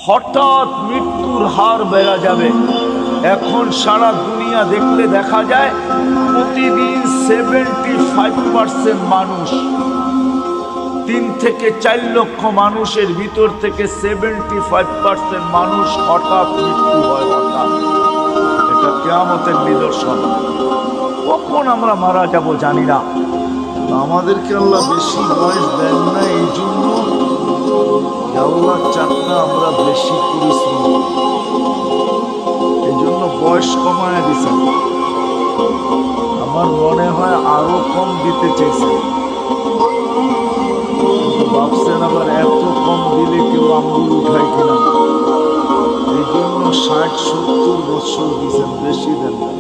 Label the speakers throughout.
Speaker 1: হঠাৎ মৃত্যুর হার বেড়ে যাবে। এখন সারা দুনিয়া দেখলে দেখা যায় প্রতিদিন 75% মানুষ, 3 থেকে 4 লক্ষ মানুষের ভিতর থেকে 75% মানুষ হঠাৎ মৃত্যু হয়। হঠাৎ, এটা কিয়ামতের নিদর্শন। কখন আমরা মারা যাব জানি না। আমাদেরকে আল্লাহ বেশি বয়স দেন না, এই জন্য আল্লাহ চান না আমরা বেশি পরিশ্রম, এই জন্য বয়স কমায় দিচ্ছেন। আমার মনে হয় আরো কম দিতে চেয়েছেন, ভাবছেন আবার এত কম দিলে কেউ আঙ্গুল উঠায় কিনা, এই জন্য 60-70 বছর দিচ্ছেন, বেশি দেন না।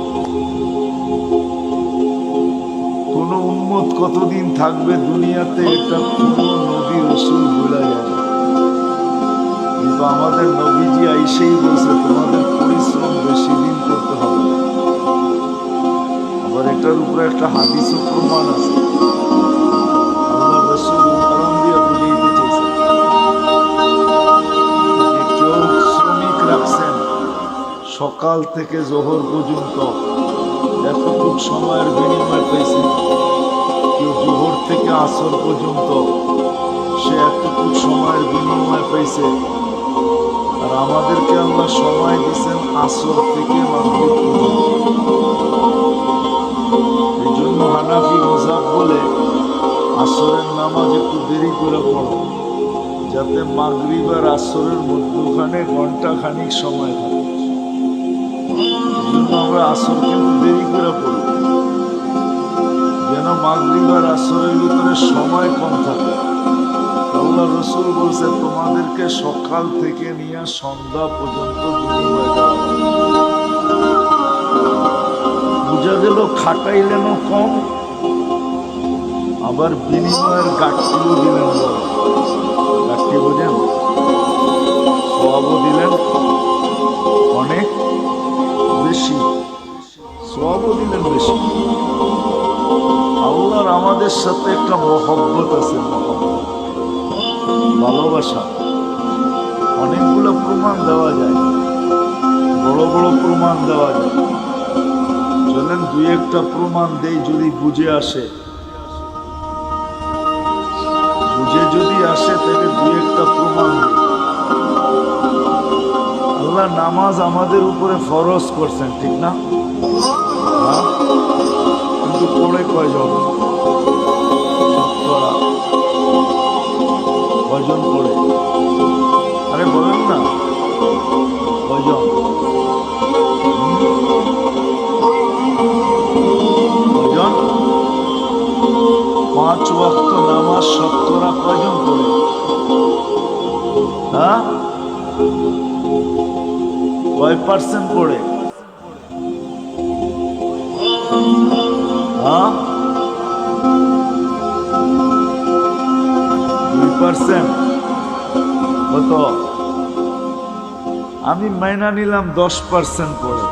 Speaker 1: কোন উম্মত কতদিন থাকবে দুনিয়াতে এটা কোন নবী রাসূল বলা যায় না, কিন্তু আমাদের নবীজি আইসেই বলছে তোমাদের পরিশ্রম বেশি দিন করতে হবে। আবার এটার উপরে একটা হাদিসও প্রমাণ আছে। আল্লাহ রাসূল উদাহরণ দিয়ে বুঝিয়ে দিয়েছেন যে কেউ শ্রমিক রাখছেন সকাল থেকে জোহর পর্যন্ত, এতটুকু সময়ের বিনিময় পেয়েছে। কেউ জোহর থেকে আসর পর্যন্ত, সে এতটুকু সময়ের বিনিময় পেয়েছে। আর আমাদেরকে আল্লাহ সময় দিচ্ছেন আসর থেকে মাগরিব পর্যন্ত। এই জন্য হানাফি মাযহাব বলে আসরের নামাজ একটু দেরি করে পড়ো, যাতে মাগরিব আর আসরের মধ্যখানে ঘন্টা খানিক সময় থাকে। এই জন্য আমরা আসর কিন্তু দেরি করে পড়ি, যেন মাগরিব আর আসরের ভিতরে সময় কম থাকে। আল্লাহ রাসূল বলছে তোমাদেরকে সকাল থেকে নিয়ে সন্ধ্যা পর্যন্ত বিনিময় দেওয়া হবে। বুঝা গেল খাটাইলেনও কম, আবার বিনিময়ের গাঠটিও দিলেন বড়। গাঠটি বোঝেন, সওয়াবও দিলেন অনেক বেশি, সওয়াবও দিলেন বেশি। আল্লাহর আমাদের সাথে একটা মহব্বত আছে, মহব্বত, ভালোবাসা। অনেকগুলো প্রমাণ দেওয়া যায়, বড় বড় প্রমাণ দেওয়া যায়। চলেন 2-1টা প্রমাণ দেই, যদি বুঝে আসে। বুঝে যদি আসে তাহলে 2-1টা প্রমাণ দিই। আল্লাহ নামাজ আমাদের উপরে ফরজ করছেন, ঠিক না? হ্যাঁ, কিন্তু পড়ে কয়জন? শতকরা কয়জন পড়ে? আরে বলেন না, কয়জন? কয়জন? 5 ওয়াক্ত নামাজ শতকরা কয়জন পড়ে? হ্যাঁ, কয় পার্সেন্ট পড়ে? হ্যাঁ, 2%। কত? আমি মাইনা নিলাম 10% পড়ে।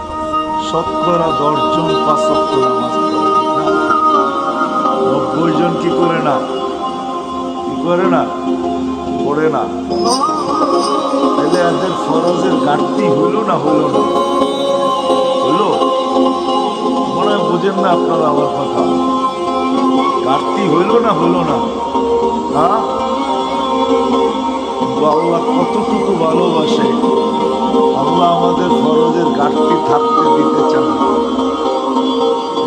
Speaker 1: শতকরা 10 জন 5 ওয়াক্ত নামাজ পড়ে, ঠিক না? 90 জন কি করে না? কি করে না? পড়ে না। তাহলে এদের ফরজের ঘাটতি হইল না হইল না? হইল। মনে হয় বুঝেন না আপনারা আমার কথা। ঘাটতি হইল না হইল না? হ্যাঁ, আল্লাহ কতটুকু ভালোবাসে। আল্লাহ আমাদের ফরজের ঘাটতি থাকতে দিতে চান।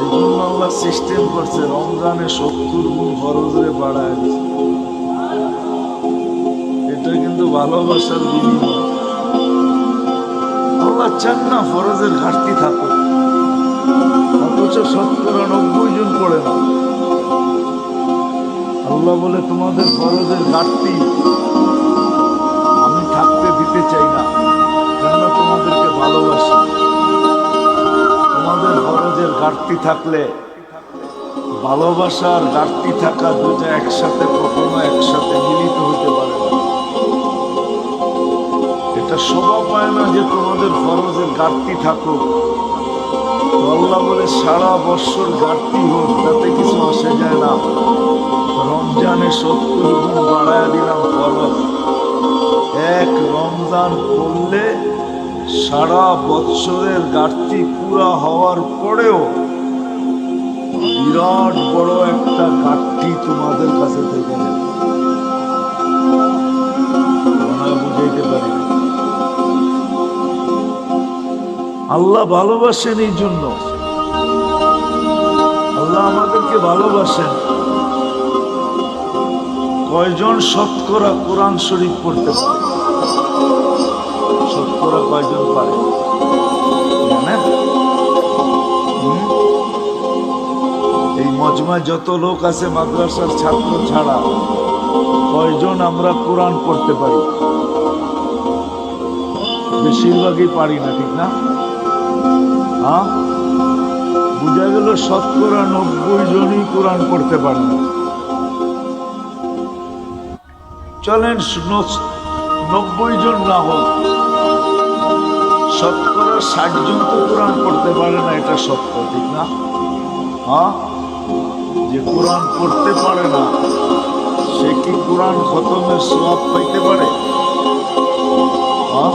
Speaker 1: এই জন্য আল্লাহ সিস্টেম করছে রমজানে 70 গুণ ফরজরে বাড়ায় দিচ্ছে। এটা কিন্তু ভালোবাসার বিনিময়। আল্লাহ চান না ফরজের ঘাটতি থাকুক, অথচ শতকরা 90 জন পড়ে না। আল্লাহ বলে তোমাদের ফরজের ঘাটতি আমি থাকতে দিতে চাই না, কেননা তোমাদেরকে ভালোবাসি। তোমাদের ফরজের ঘাটতি থাকলে, ভালোবাসার ঘাটতি থাকা দুটা একসাথে কখনো একসাথে মিলিত হতে পারে না। এটা শোভা পায় না যে তোমাদের ফরজের ঘাটতি থাকুক। তো আল্লাহ বলে সারা বছর ঘাটতি হোক, তাতে কিছু আসে যায় না। রমজানে 70 গুণ বাড়ায় দিলাম ফরজ, এক রমজান পড়লে সারা বৎসরের ঘাটতি পুরা হওয়ার পরেও বিরাট বড় একটা ঘাটতি তোমাদের কাছে থেকে যাবে। বুঝাইতে পারি না। আল্লাহ ভালোবাসেন, এই জন্য আল্লাহ আমাদেরকে ভালোবাসেন। কয়জন শতকরা কোরআন শরীফ পড়তে পারে? শতকরা কয়জন পারে জানেন? এই মজমায় যত লোক আছে মাদ্রাসার ছাত্র ছাড়া কয়জন আমরা কোরআন পড়তে পারি? বেশিরভাগই পারি না, ঠিক না? হ্যাঁ, বুঝা গেল শতকরা 90 জনই কোরআন পড়তে পারে না। চলেন 90 জন না হোক, শতকরা 60 জন তো কোরআন পড়তে পারে না, এটা সত্য, ঠিক না? হ্যাঁ, যে কোরআন পড়তে পারে না সে কি কোরআন খতমের সওয়াব পাইতে পারে? হ্যাঁ,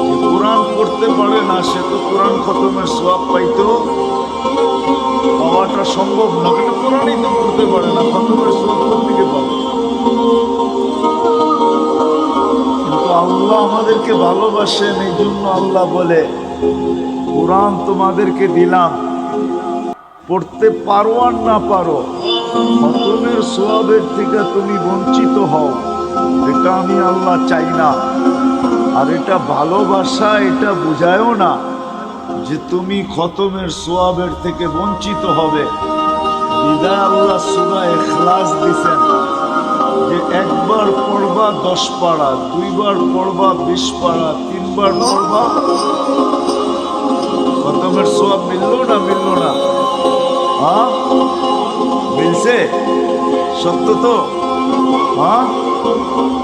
Speaker 1: যে কোরআন পড়তে পারে না সে তো কোরআন খতমের সওয়াব পাইতেও পাওয়াটা সম্ভব না, কিন্তু কোরআনই তো পড়তে পারে না, খতমের সওয়াব কোত্থেকে পাবে? কিন্তু আল্লাহ আমাদেরকে ভালোবাসেন, এই জন্য আল্লাহ বলে কোরআন তোমাদেরকে দিলাম, পড়তে পারো আর না পারো, খতমের সওয়াবের থেকে তুমি বঞ্চিত হও, এটা আমি আল্লাহ চাই না। আর এটা ভালোবাসা, এটা বুঝায়ও না যে তুমি খতমের সওয়াবের থেকে বঞ্চিত হবে। বিদায় আল্লাহ সূরা ইখলাস দিছেন যে একবার পড়বা 10 পারা, 2 বার পড়বা 20 পারা, 3 বার পড়বা, খতমের সওয়াব মিললো না? মিললো না? হ্যাঁ, মিলছে? সত্য তো? হ্যাঁ,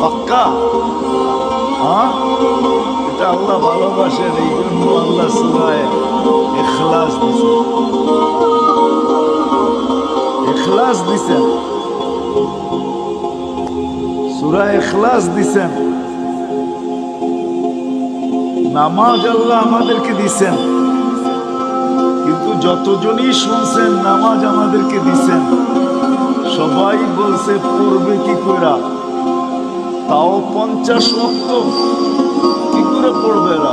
Speaker 1: পাক্কা? হ্যাঁ, এটা আল্লাহ ভালোবাসেন, এই জন্য আল্লাহ সূরা ইখলাস দিছেন। ইখলাস দিছেন, সূরা ইখলাস দিছেন। নামাজ আল্লাহ আমাদেরকে দিছেন, কিন্তু যতজনই শুনছেন নামাজ আমাদেরকে দিছেন সবাই বলছে পড়বে কি করে? তাও 50 ওয়াক্ত কি করে পড়বে এরা?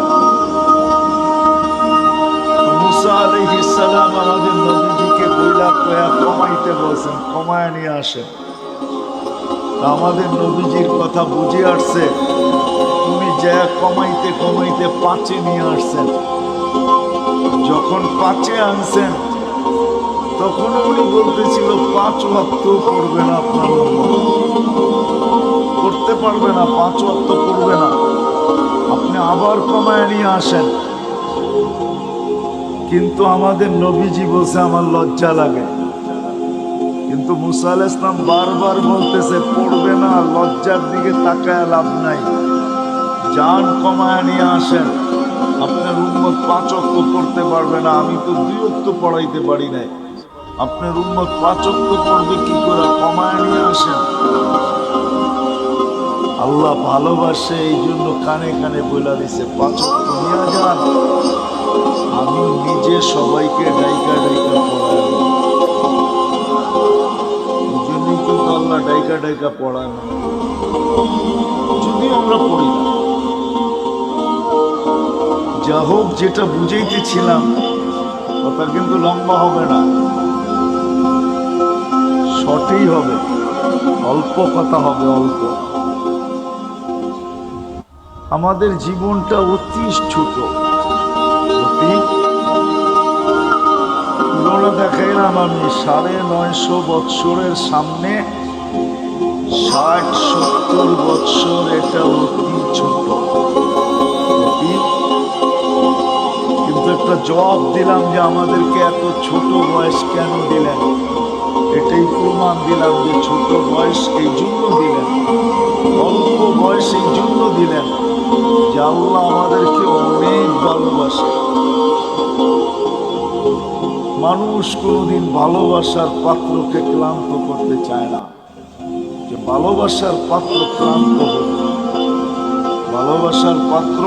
Speaker 1: মুসা আলাইহিস সালাম আমাদের নবীজিকে বইলা কয়া কমাইতে বলছেন, কমায় নিয়ে আসেন। আমাদের নবীজির কথা বুঝে আসছে, উনি যা কমাইতে কমাইতে 5-এ নিয়ে আসছেন। যখন 5-এ আনছেন তখন উনি বলতেছিল 5 ওয়াক্ত পড়বে না, আপনার করতে পারবে না, 5 ওয়াক্ত পড়বে না, আপনি আবার কমায় নিয়ে আসেন। কিন্তু আমাদের নবীজি বলছে আমার লজ্জা লাগে। কিন্তু মুসা আলাইহিস সালাম বারবার বলতেছে পড়বে না, লজ্জার দিকে তাকায় লাভ নাই, জান কমায় নিয়ে আসেন। আপনার উম্মত 5 ওয়াক্ত পড়তে পারবে না, আমি তো 2 ওয়াক্ত পড়াইতে পারি নাই, আপনার উম্মত 5 ওয়াক্ত পড়বে কি করে? কমায় নিয়ে আসেন। আল্লাহ ভালোবাসে, এই জন্য কানে কানে বইলা দিছে 5 ওয়াক্ত নিয়ে যান, আমি নিজে সবাইকে ডাইকা ডাইকা পড়াই। এই জন্যই কিন্তু আল্লাহ ডাইকা ডাইকা পড়ায় না, যদিও আমরা পড়ি না। যা হোক, যেটা বুঝাইতেছিলাম কথা কিন্তু লম্বা হবে না, শর্টই হবে, অল্প কথা হবে, অল্প। আমাদের জীবনটা অতি ছোট, অতি পুরোনো দেখাইলাম আমি 950 বৎসরের সামনে 60-70 বৎসর, এটা অতি ছোট, অতি। কিন্তু একটা জবাব দিলাম যে আমাদেরকে এত ছোট বয়স কেন দিলেন? এটাই প্রমাণ দিলাম যে ছোট বয়স এই জন্য দিলেন, অল্প বয়স এই জন্য দিলেন যে আল্লাহ আমাদেরকে অনেক ভালোবাসে। মানুষ কোনোদিন ভালোবাসার পাত্রকে ক্লান্ত করতে চায় না, যে ভালোবাসার পাত্র ক্লান্ত হোক। ভালোবাসার পাত্র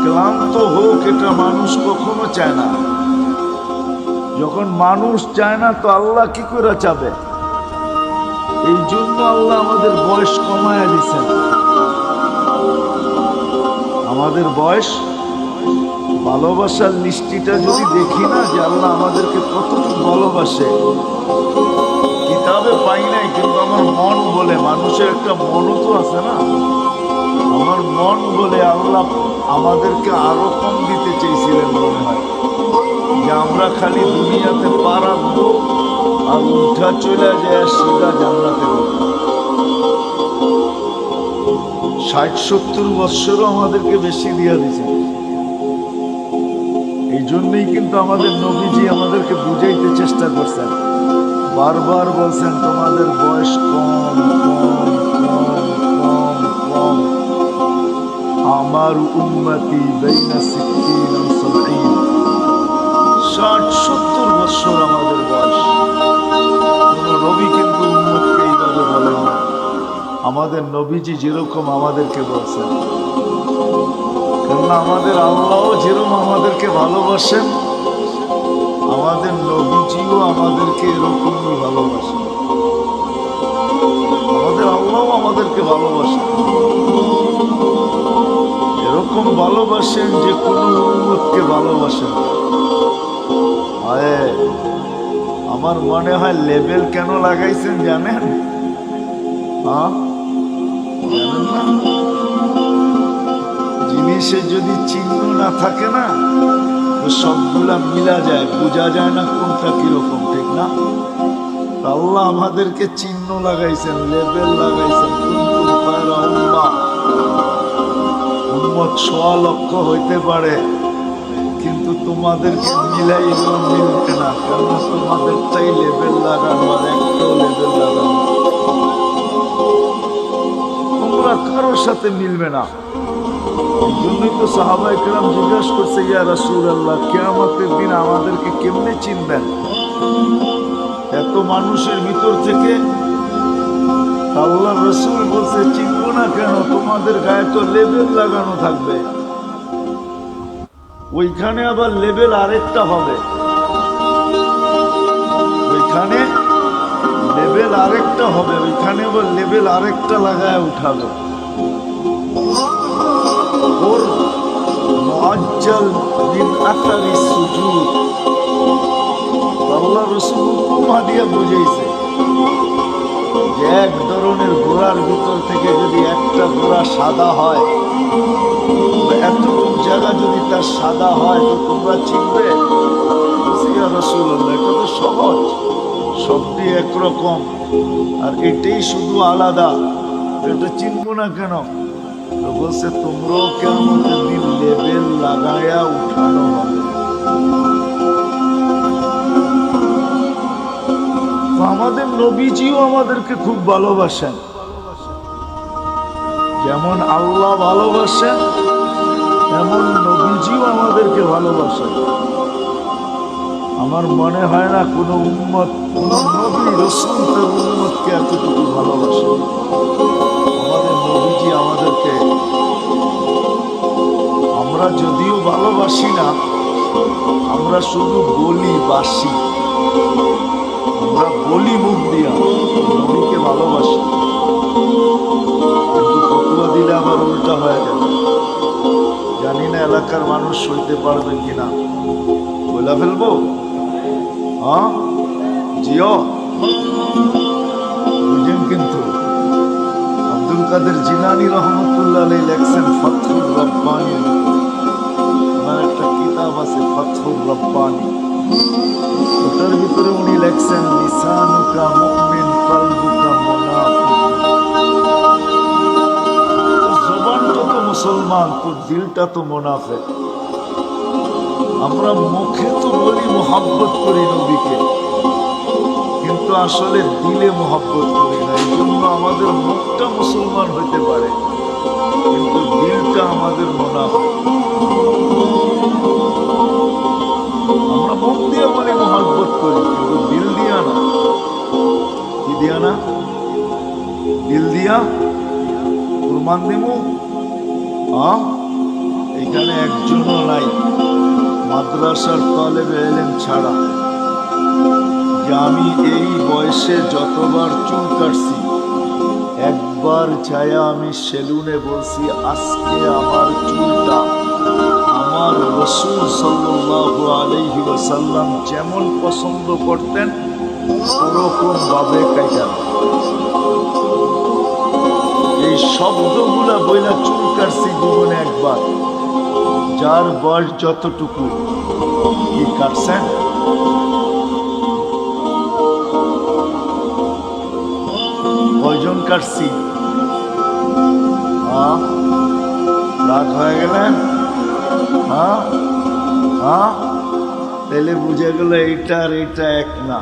Speaker 1: ক্লান্ত হোক এটা মানুষ কখনো চায় না। যখন মানুষ চায় না তো আল্লাহ কি করে চাবে? এই জন্য আল্লাহ আমাদের বয়স কমায় দিচ্ছেন। আমাদের বয়স ভালোবাসার লিস্টিটা যদি দেখি না যে আল্লাহ আমাদেরকে কতটুকু ভালোবাসে, কিতাবে পাই নাই, কিন্তু আমার মন বলে, মানুষের একটা মনও তো আছে না, আমার মন বলে আল্লাহ আমাদেরকে আরো কম দিতে চেয়েছিলেন মনে হয়, যে আমরা খালি দুনিয়াতে পা রাখবো আর উঠা চলে যায় সিধা জান্নাতে। 60-70 বৎসরও আমাদেরকে বেশি দিয়ে দিয়েছেন। এই জন্যই কিন্তু আমাদের নবীজি আমাদেরকে বুঝাইতে চেষ্টা করছেন, বারবার বলছেন তোমাদের বয়স কম কম কম কম কম। আমার উম্মতি বাইনা 60-70 বৎসর আমাদের বয়স। কোন নবী কিন্তু উম্মতকে এইভাবে বলেন না, আমাদের নবীজি যেরকম আমাদেরকে বলছেন। কেননা আমাদের আল্লাহও যেরকম আমাদেরকে ভালোবাসেন, আমাদের নবীজিও আমাদেরকে এরকমই ভালোবাসেন। আমাদের আল্লাহও আমাদেরকে ভালোবাসেন, এরকম ভালোবাসেন যে কোনো উম্মতকে ভালোবাসেন। আমার মনে হয় লেবেল কেন লাগাইছেন জানেন? জানেন না? জিনিসে যদি চিহ্ন না থাকে না তো সবগুলা মিলা যায়, বোঝা যায় না কোনটা কিরকম, ঠিক না? আল্লাহ আমাদেরকে চিহ্ন লাগাইছেন, লেবেল লাগাইছেন। উম্মত 100 লক্ষ হইতে পারে, কিন্তু তোমাদেরকে মিলাই মিলবে না, কারণ তোমাদেরটাই লেবেল লাগানো আর একটাও লেবেল লাগানো, তোমরা কারোর সাথে মিলবে না। এই জন্যই তো সাহাবায়ে কেরাম জিজ্ঞাসা করছে, ইয়া রাসূলুল্লাহ, কিয়ামতের দিন আমাদেরকে কেমনে চিনবেন? এত মানুষের ভিতর থেকে আল্লাহর রাসূল বলছে, চিনবো না কেন? তোমাদের গায়ে তো লেবেল লাগানো থাকবে। ওইখানে আবার লেবেল আরেকটা হবে, ওইখানে লেবেল আরেকটা হবে, ওইখানে আবার লেবেল আরেকটা লাগায় উঠাবে। ওর মুআজ্জাল মিন আথারি সুজুদ, আল্লাহ রাসূল উপমা দিয়ে বুঝাইছে যে এক ধরনের ঘোড়ার ভিতর থেকে যদি একটা ঘোড়া সাদা হয়, এতটুকু জায়গা যদি তার সাদা হয় তো তোমরা চিনবে? ইয়া রাসূলুল্লাহ, এটা তো সহজ, সবটি একরকম, আর এটাই শুধু আলাদা, এটা চিনবো না কেন? তো বলছে, তোমরাও কিয়ামতের দিন লেবেল লাগায়া উঠানো হবে। আমাদের নবীজিও আমাদেরকে খুব ভালোবাসেন, যেমন আল্লাহ ভালোবাসেন এমন নবীজিও আমাদেরকে ভালোবাসেন। আমার মনে হয় না কোনো উম্মত, কোনো নবী রাসূল তার উম্মতকে এতটুকু ভালোবাসে। আমাদের নবীজি আমাদেরকে, আমরা যদিও ভালোবাসি না, আমরা শুধু বলি বাসি, আমরা বলি মুখ দিয়া নবীকে ভালোবাসি, কিন্তু ফতোয়া দিলে আবার উল্টা হয়ে যাবে। জানি না এলাকার মানুষ সইতে পারবেন কিনা, বইলা ফেলবো? হ্যাঁ, জিও বুঝেন। কিন্তু আব্দুল কাদের জিলানী রহমতুল্লাহ আলাইহি লেখছেন ফাতহুর রব্বানী, ওনার একটা কিতাব আছে ফাতহুর রব্বানী, ওটার ভিতরে উনি লেখছেন লিসানুকা মুমিন কলবুকা মুনাফিক। জবানটা তো মুসলমান, তোর দিলটা তো মুনাফিক। আমরা মুখে তো বলি মোহাব্বত করি নবীকে, কিন্তু আসলে দিলে মোহাব্বত করি না। এই জন্য আমাদের মুখটা মুসলমান হইতে পারে, কিন্তু দিলটা আমাদের মুনাফিক। আমরা মুখ দিয়ে বলি মোহাব্বত করি, কিন্তু দিল দিয়া না। কি দিয়া না? দিল দিয়া ওর প্রমাণ দিব? হ্যাঁ, এখানে একজনও নাই মাদ্রাসার তালেবে ইলম ছাড়া যে আমি এই বয়সে যতবার চুল কাটছি একবার ছায়া আমি সেলুনে বলছি আজকে আমার চুলটা আমার রাসূল সাল্লাল্লাহু আলাইহি ওয়াসাল্লাম যেমন পছন্দ করতেন ওরকম ভাবে কাটা। এই শব্দগুলা বইলা চুল কাটছি জীবনে একবার। যার বয়স যতটুকু কি কাটছেন? কয়জন কাটছি? রাগ হয়ে গেলেন? তাহলে বুঝে গেল এইটা আর এইটা এক না,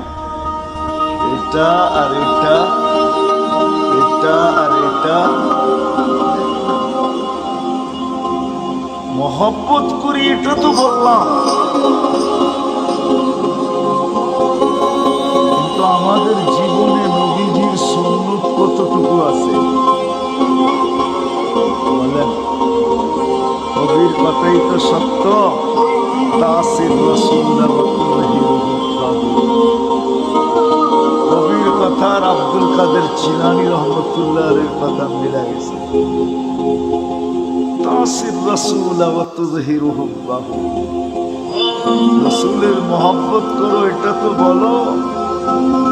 Speaker 1: এটা আর এটা, এটা আর এটা। মহব্বত করি এটা তো বললাম, কিন্তু আমাদের জীবনে নবীজির সুন্নত কতটুকু আছে বলেন? নবীর কথাই তো সত্য। তাসির রাসূলুল্লাহ নবীর কথা আর আব্দুল কাদের জিলানী রহমতুল্লাহের কথা মিলা গেছে। তাসির রাসূলুল্লাহ ওয়া তুযহিরুহু বাহু, রাসূলের মহব্বত করো এটা তো বলো,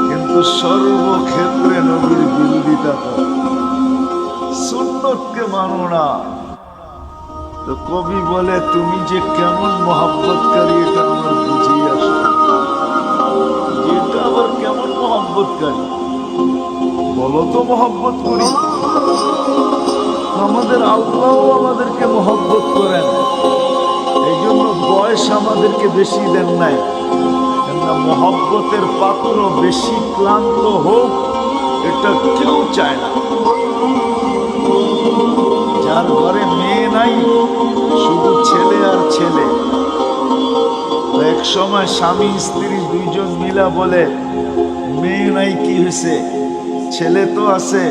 Speaker 1: কিন্তু সর্বক্ষেত্রে নবীর বিরোধিতা করো, সুন্নতকে মানো না। তো কবি বলে তুমি যে কেমন মহব্বতকারী এটা আমার বুঝেই আসে। এটা আবার কেমন মহব্বতকারী বলো তো? মহব্বত করি, আমাদের আল্লাহও আমাদেরকে মহব্বত করেন, এই জন্য বয়স আমাদেরকে বেশি দেন নাই। কেননা মহব্বতের পাত্র বেশি ক্লান্ত হোক এটা কেউ চায় না। যার ঘরে মেয়ে নাই শুধু ছেলে আর ছেলে, এক সময় স্বামী স্ত্রী দুইজন মিলা বলে মেয়ে নাই কি হয়েছে, ছেলে তো আছে,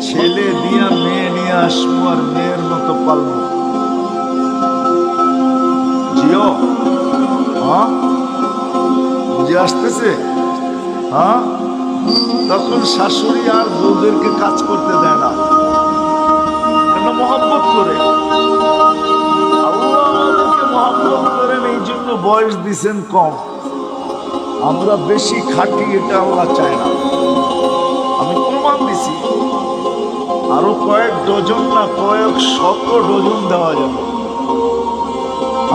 Speaker 1: ছেলে দিয়া মেয়ে নিয়ে আসবো আর মেয়ের মতো পালবো। জিও বুঝে আসতেছে? তখন শাশুড়ি আর বউদেরকে কাজ করতে দেয় না, কেন? মহব্বত করে। আল্লাহ আমাদেরকে মহব্বত করেন, এই জন্য বয়স দিছেন কম। আমরা বেশি খাটি এটা আল্লাহ চায় না। আমি প্রমাণ দিছি, আরো কয়েক ডজন না কয়েক শত ডজন দেওয়া যাবে।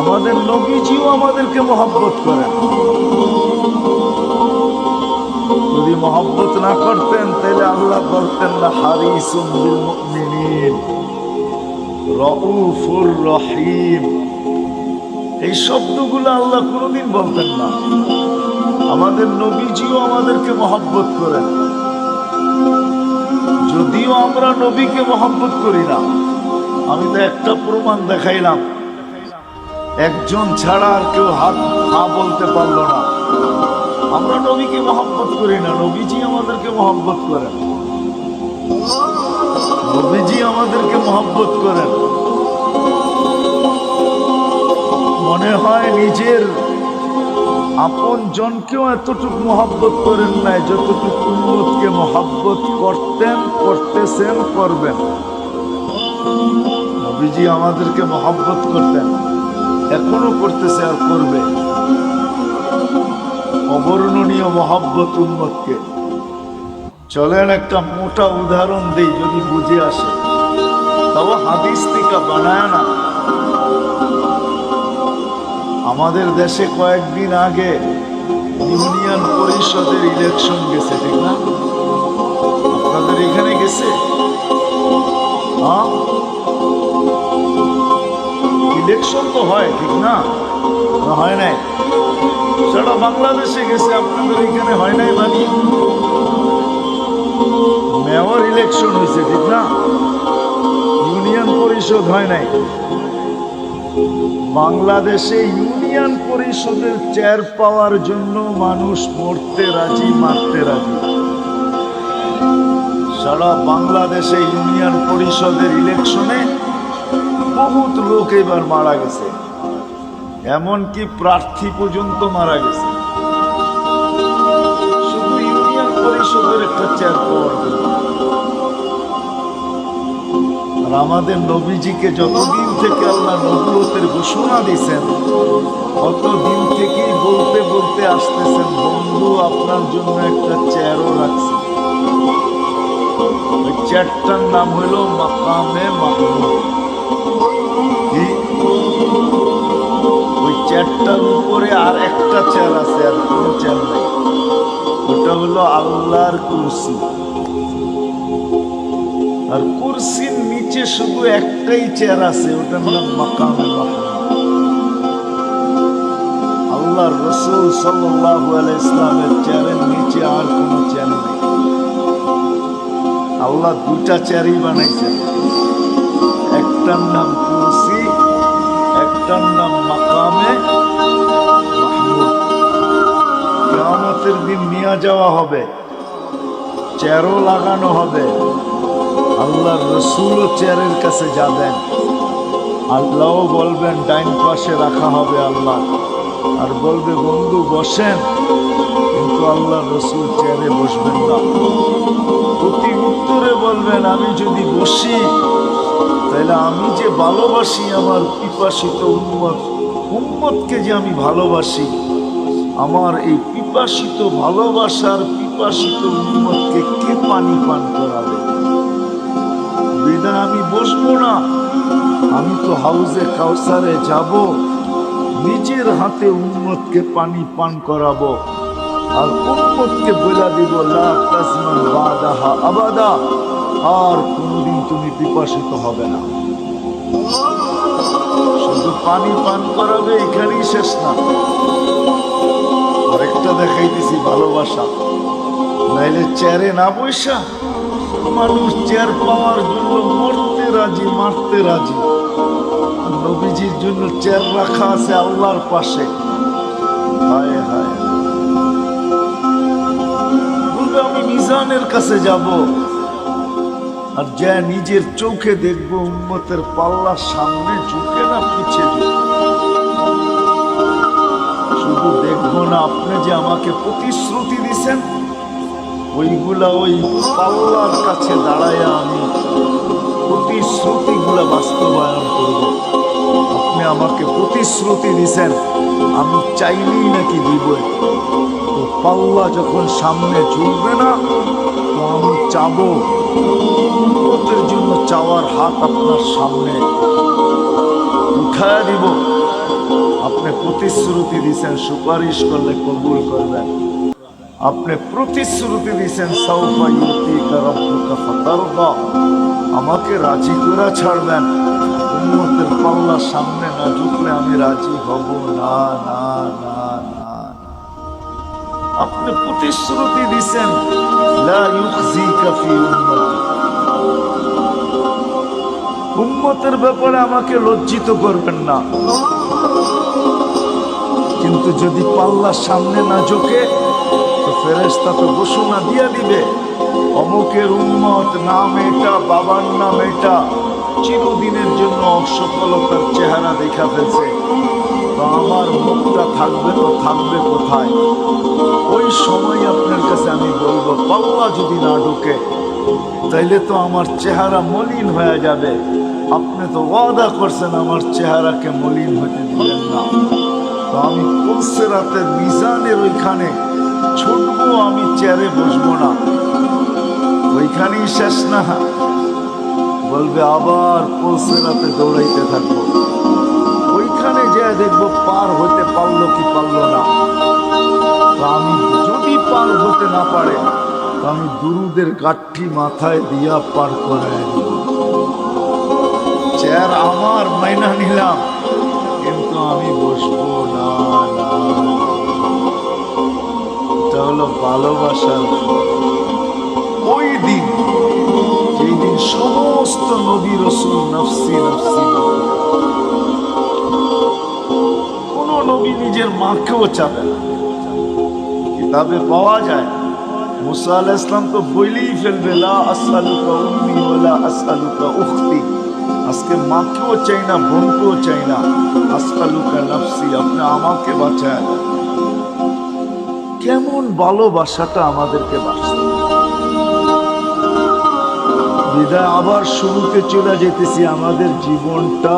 Speaker 1: আমাদের নবীজিও আমাদেরকে মহব্বত করেন। যদি মহব্বত না করতেন তাহলে আল্লাহ বলতেন না হারিসুম বিল মুমিনিন রাউফুর রহিম। এই শব্দগুলো আল্লাহ কোনোদিন বলতেন না। আমাদের নবীজিও আমাদেরকে মহব্বত করেন, যদিও আমরা নবীকে মহব্বত করি না। আমি তো একটা প্রমাণ দেখাইলাম, একজন ছাড়া আর কেউ হা বলতে পারলো না। আমরা নবীকে মহব্বত করি না, নবীজি আমাদেরকে মহব্বত করেন। নবীজি আমাদেরকে মহব্বত করেন। মনে হয় নিজের আপন জনকেও এতটুকু মহব্বত করেন নাই যতটুকু উম্মতকে মহব্বত করতেন, করতেছেন, করবেন। নবীজি আমাদেরকে মহব্বত করতেন, এখনো করতেছে আর করবে। অবর্ণনীয় মহব্বত উম্মতকে। চলেন একটা মোটা উদাহরণ দেই যদি বুঝে আসে, তাও হাদিস থেকে বানায় না। আমাদের দেশে কয়েকদিন আগে ইউনিয়ন পরিষদের ইলেকশন গেছে, ঠিক না? আপনাদের এখানে গেছে? ইলেকশন তো হয়, ঠিক না? হয় নাই? সেটা বাংলাদেশে গেছে, আপনাদের এখানে হয় নাই? মানে মেয়র ইলেকশন হয়েছে, ঠিক না? ইউনিয়ন পরিষদ হয় নাই। বাংলাদেশে ইউনিয়ন পরিষদের চেয়ার পাওয়ার জন্য মানুষ মরতে রাজি, মারতে রাজি। সারা বাংলাদেশে ইউনিয়ন পরিষদের ইলেকশনে বহুত লোক এবার মারা গেছে, এমনকি প্রার্থী পর্যন্ত মারা গেছে শুধু ইউনিয়ন পরিষদের একটা চেয়ার পাওয়ার জন্য। আর আমাদের নবীজিকে যতদিন থেকে আল্লাহ নবুয়তের ঘোষণা দিয়েছেন ততদিন থেকেই বলতে বলতে আসতেছেন, বন্ধু আপনার জন্য একটা চেয়ারও রাখছি। ওই চেয়ারটার নাম হইল মাকামে মাহমুদ। ওই চেয়ারটার উপরে আর একটা চেয়ার আছে, আর কোনো চেয়ার নাই। ওটা হলো আল্লাহর কুরসি। আর কুরসির নিচে শুধু একটাই চেয়ার আছে, ওটার নাম মাকামে মাহমুদ। আল্লাহর রাসূল সাল্লাল্লাহু আলাইহি ইসলামের চেয়ারের নিচে আর কোনো চেয়ার নেই। আল্লাহ দুটা চেয়ারই বানাইছেন, একটার নাম কুরসি, একটার নাম মাকামে মাহমুদ। কিয়ামতের দিন নিয়ে যাওয়া হবে, চেয়ারও লাগানো হবে। আল্লাহর রাসূলও চেয়ারের কাছে যাবেন, আল্লাহও বলবেন ডাইন পাশে রাখা হবে আল্লাহ, আর বলবে বন্ধু বসেন, কিন্তু আল্লাহর রাসূল চেয়ারে বসবেন না। প্রতি উত্তরে বলবেন আমি যদি বসি তাহলে আমি যে ভালোবাসি আমার পিপাসিত উম্মতকে যে আমি ভালোবাসি, আমার এই পিপাসিত ভালোবাসার পিপাসিত উম্মতকে কে পানি পান করাবে? বিধান আমি বসবো না। আমি তো হাউজে কাউসারে যাব, নিজের হাতে উম্মতকে পানি পান করাবো, আর উম্মতকে বলে দিব লা তাসমান বাদাহা আবাদা, আর কোনদিন তুমি পিপাসিত হবে না। শুধু পানি পান করাবে, এখানেই শেষ না। আরেকটা দেখাইতেছি ভালোবাসা। নাইলে চেয়ারে না বসা মানুষ চেয়ার পাওয়ার জন্য মরতে রাজি, মারতে রাজি। নবীজির জন্য চেয়ার রাখা আছে আল্লাহর পাশে। হায় হায়, বলবে আমি মিজানের কাছে যাব, আর যা নিজের চোখে দেখবো উম্মতের পাল্লা সামনে ঝুঁকে না পিছে ঝুঁকে। শুধু দেখবো না, আপনি যে আমাকে প্রতিশ্রুতি দিছেন ওইগুলা ওই পাল্লার কাছে দাঁড়ায় আমি প্রতিশ্রুতিগুলা বাস্তবায়ন করব। আপনি আমাকে প্রতিশ্রুতি দিছেন, আমি চাইলেই নাকি দিব। তো পাল্লা যখন সামনে ঝুলবে না, তো আমি চাবো, উম্মতের জন্য চাওয়ার হাত আপনার সামনে উঠায় দিব। আপনি প্রতিশ্রুতি দিছেন সুপারিশ করলে কবুল করবেন। আপনি প্রতিশ্রুতি দিছেন সাউফা ইউতিকা রাব্বুকা ফাতারদা, আমাকে রাজি করে ছাড়বেন। উম্মতের পাল্লা সামনে না ঝুঁকলে আমি রাজি হব না, না না না। আপনি প্রতিশ্রুতি দিছেন লা ইউখজিকা ফি উম্মতি, উম্মতের ব্যাপারে আমাকে লজ্জিত করবেন না। কিন্তু যদি পাল্লার সামনে না ঝুঁকে, তো ফেরেশতা তো ঘোষণা দিয়ে দিবে অমুকের উম্মত নাম এটা, বাবার নাম এটা, চিরদিনের জন্য অসফলতার চেহারা দেখা ফেলছে। তো আমার মুখটা থাকবে তো থাকবে কোথায়? ওই সময় আপনার কাছে আমি বলবো, পাল্লা যদি না ঢুকে তাইলে তো আমার চেহারা মলিন হয়ে যাবে। আপনি তো ওয়াদা করছেন আমার চেহারাকে মলিন হতে দিবেন না। তো আমি পুলসিরাতের মিজানের ওইখানে ছুটবো, আমি চেয়ারে বসবো না। ওইখানেই শেষ না, বলবে আবার পুলসিরাতে দৌড়াইতে থাকবো। ওইখানে যে দেখবো পার হতে পারলো কি পারলো না। তো আমি যদি পার হতে না পারে, তো আমি দুরুদের গাঠি মাথায় দিয়া পার করায় দিব। চেয়ার আমার মাইনা নিলাম, কিন্তু আমি বসবো না। এটা হলো ভালোবাসার। ওই দিন, যেই দিন সমস্ত নবী রাসূল নফসি নফসি, কোন নবী নিজের মাকেও চাবে না। কিতাবে পাওয়া যায় মুসা আলাইহিস সালাম তো বলেই ফেলবে, লা আসআলুকা উম্মি ওয়ালা আসআলুকা উখতি, আজকে মাকেও চাই না, বোনকেও চাই না, আসআলুকা নাফসি, আপনি আমাকে বাঁচায় দেন। কেমন ভালোবাসাটা আমাদেরকে বাঁচতে। বিদায় আবার শুরুতে চলে যেতেছি, আমাদের জীবনটা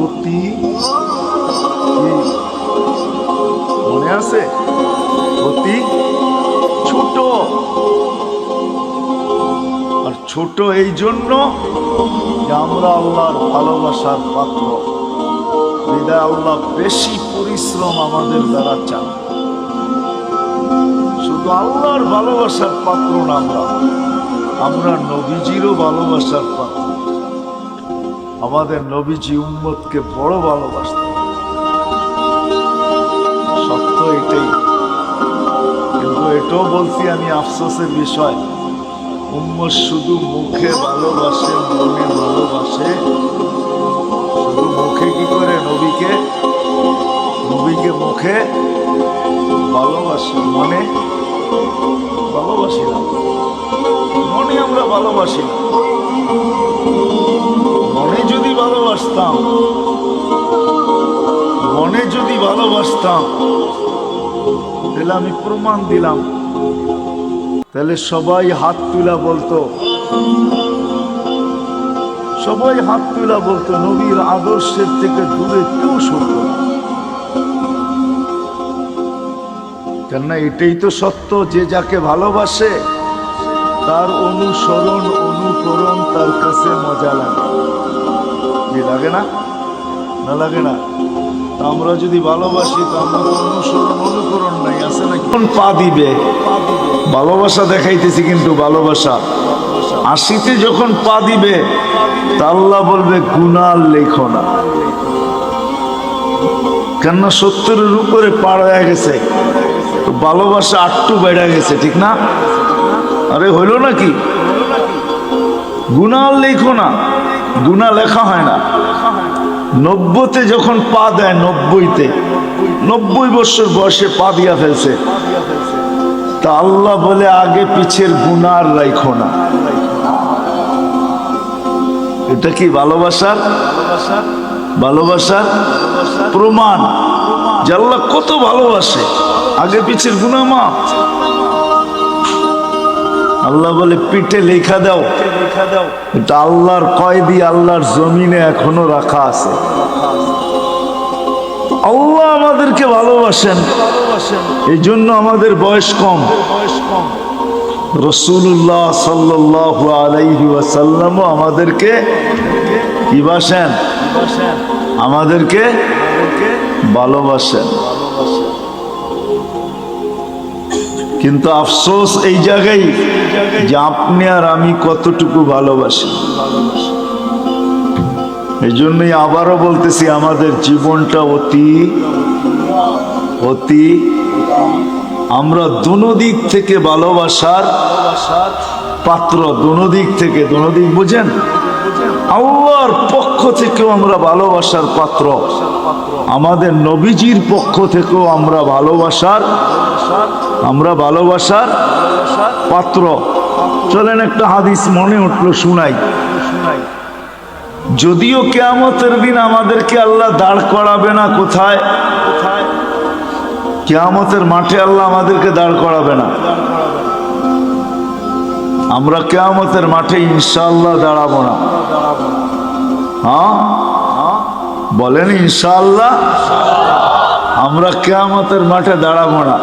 Speaker 1: অতি, মনে আছে, অতি ছোট। আর ছোট এই জন্য যে আমরা আল্লাহর ভালোবাসার পাত্র। বিদায় আল্লাহ বেশি পরিশ্রম আমাদের দ্বারা চান। শুধু আল্লাহর ভালোবাসার পাত্র না, আমরা নবীজিরও ভালোবাসার পাত্র। আমাদের নবীজি উম্মতকে বড় ভালোবাসতেন, সত্য এটাই। কিন্তু এটাও বলছি আমি, আফসোসের বিষয়, উম্মত শুধু মুখে ভালোবাসে, মনে ভালোবাসে। শুধু মুখে কি করে নবীকে মুখে ভালোবাসি, মনে ভালোবাসি না। মনে আমরা ভালোবাসি না। মনে যদি ভালোবাসতাম তাহলে আমি প্রমাণ দিলাম, তাহলে সবাই হাত তুলা বলতো, নবীর আদর্শের থেকে দূরে কেউ সরত না। কেননা এটাই তো সত্য, যে যাকে ভালোবাসে তার অনুসরণ অনুকরণ তার কাছে মজা লাগে। কি লাগে না? না লাগে না? আমরা যদি ভালোবাসি তো আমরা অনুসরণ অনুকরণ নাই, আছে না? কোন পা দিবে ভালোবাসা দেখাইতেছি, কিন্তু ভালোবাসা আশিতে যখন পা দিবে তা আল্লাহ বলবে গুনাহ লেখো না। কেননা 70-এর উপরে পার হয়ে গেছে, তো ভালোবাসা আটটু বেড়ে গেছে, ঠিক না? আরে হইল নাকি? গুনাহ লেখো না, গুনাহ লেখা হয় না। 90-তে যখন পা দেয়, 90 বছর বয়সে পা দিয়া ফেলছে, তা আল্লাহ বলে আগে পিছের গুনাহ রাখো না। এটা কি ভালোবাসার প্রমাণ যে আল্লাহ কত ভালোবাসে। আগে পিছের গুনাহ মাফ। আল্লাহ বলে পিঠে লেখা দাও, এটা আল্লাহর কয়েদি, আল্লাহর জমিনে এখনো রাখা আছে। আল্লাহ আমাদেরকে ভালোবাসেন, এই জন্য আমাদের বয়স কম। রাসূলুল্লাহ সাল্লাল্লাহু আলাইহি ওয়াসাল্লাম আমাদেরকে কি বাসেন? আমাদেরকে ভালোবাসেন। কিন্তু আফসোস এই জায়গায় যে আপনি আর আমি কতটুকু ভালোবাসি। এই জন্যই আবারও বলতেছি, আমাদের জীবনটা অতি আমরা দুনো দিক থেকে ভালোবাসার পাত্র। দুনো দিক থেকে, দুনো দিক বুঝেন? আল্লাহর পক্ষ থেকেও আমরা ভালোবাসার পাত্র, আমাদের নবীজির পক্ষ থেকেও আমরা ভালোবাসার পাত্র। চলেন একটা হাদিস মনে উঠলো, শুনাই। যদিও কিয়ামতের দিন আমাদেরকে আল্লাহ দাঁড় করাবে না, কোথায়? কিয়ামতের মাঠে আল্লাহ আমাদেরকে দাঁড় করাবে না। আমরা কিয়ামতের মাঠে ইনশাআল্লাহ দাঁড়াবো না। হ্যাঁ বলেন ইনশাআল্লাহ। আমরা কিয়ামতের মাঠে দাঁড়াবো না।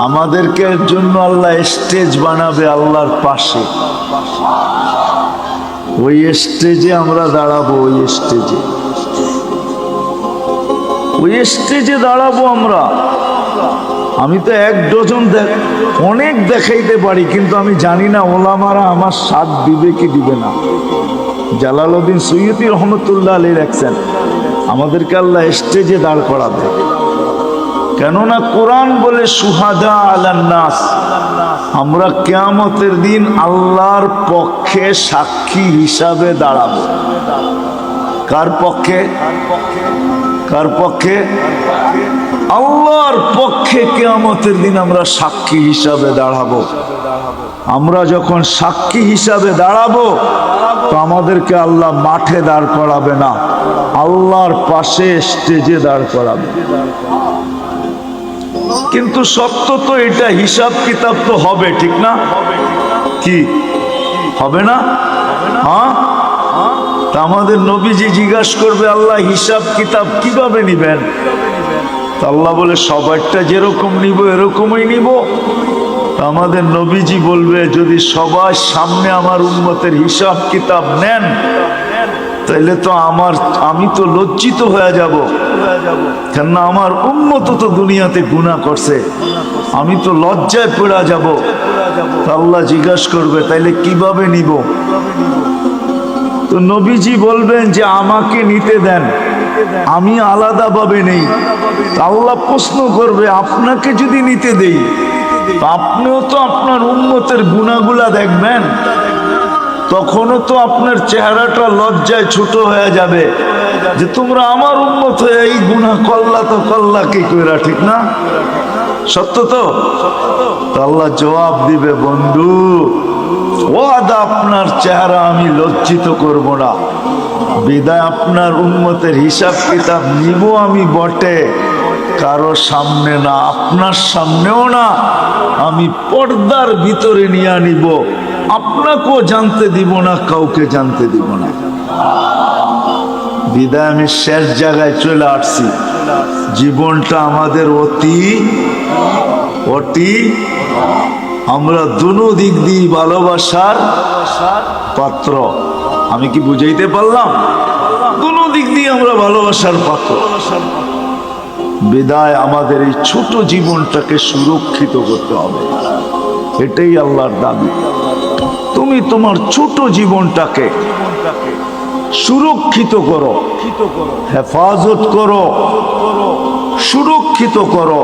Speaker 1: আমাদেরকে জন্য আল্লাহ স্টেজ বানাবে আল্লাহর পাশে। ওই স্টেজে আমরা দাঁড়াবো, ওই স্টেজে দাঁড়াবো আমরা। আমি তো 1 ডজন অনেক দেখাইতে পারি, কিন্তু আমি জানি না ওলামারা আমার সাথ দিবে কি দিবে না। জালালউদ্দিন সৈয়দী রহমতুল্লাহ আলাইহি লেখছেন, আমাদেরকে আল্লাহ স্টেজে দাঁড় করাবে। কেননা কোরআন বলে সুহাদা আলান নাস, আমরা কিয়ামতের দিন আল্লাহর পক্ষে সাক্ষী হিসাবে দাঁড়াবো। কার পক্ষে? কার পক্ষে? আল্লাহর পক্ষে। কিয়ামতের দিন আমরা সাক্ষী হিসাবে দাঁড়াবো। আমরা যখন সাক্ষী হিসাবে দাঁড়াবো তো আমাদেরকে আল্লাহ মাঠে দাঁড় করাবে না, আল্লাহর পাশে স্টেজে দাঁড় করাবে। কিন্তু সত্য তো এটা, হিসাব কিতাব তো হবে, ঠিক না? কি হবে না? হ্যাঁ, তা আমাদের নবীজি জিজ্ঞাসা করবে, আল্লাহ হিসাব কিতাব কিভাবে নিবেন? তা আল্লাহ বলে, সবারটা যেরকম নিব এরকমই নিব। আমাদের নবীজি বলবে, যদি সবার সামনে আমার উম্মতের হিসাব কিতাব নেন তাইলে তো আমি তো লজ্জিত হয়ে যাব, কেননা আমার উম্মত তো দুনিয়াতে গুনাহ করছে, আমি তো লজ্জায় পড়ে যাব। আল্লাহ জিজ্ঞাসা করবে, তাইলে কিভাবে নিব? তো নবীজি বলবেন যে আমাকে নিতে দেন, আমি আলাদাভাবে নেই। আল্লাহ প্রশ্ন করবে, আপনাকে যদি নিতে দেই আপনিও তো আপনার উম্মতের গুনাহগুলা দেখবেন, তখনও তো আপনার চেহারাটা লজ্জায় ছোট হয়ে যাবে যে তোমরা আমার উম্মত হয়ে এই গুনাহ করলা, তো করলা কি কইরা, ঠিক না? সত্য তো? আল্লাহ জবাব দিবে, বন্ধু ওয়াদা আপনার চেহারা আমি লজ্জিত করব না, বিদায় আপনার উম্মতের হিসাব কিতাব নিব আমি বটে, কারো সামনে না, আপনার সামনেও না, আমি পর্দার ভিতরে নিয়ে নিব, আপনাকেও জানতে দিব না, কাউকে জানতে দিব না। বিদায় আমি শেষ জায়গায় চলে আসছি। জীবনটা আমাদের অতি আমরা দুনো দিক দিয়ে ভালোবাসার পাত্র। আমি কি বুঝাইতে পারলাম? দুনো দিক দিয়ে আমরা ভালোবাসার পাত্র। বিদায় আমাদের এই ছোট জীবনটাকে সুরক্ষিত করতে হবে, এটাই আল্লাহর দাবি। তুমি তোমার ছোট জীবনটাকে সুরক্ষিত করো, হেফাজত করো, সুরক্ষিত করো।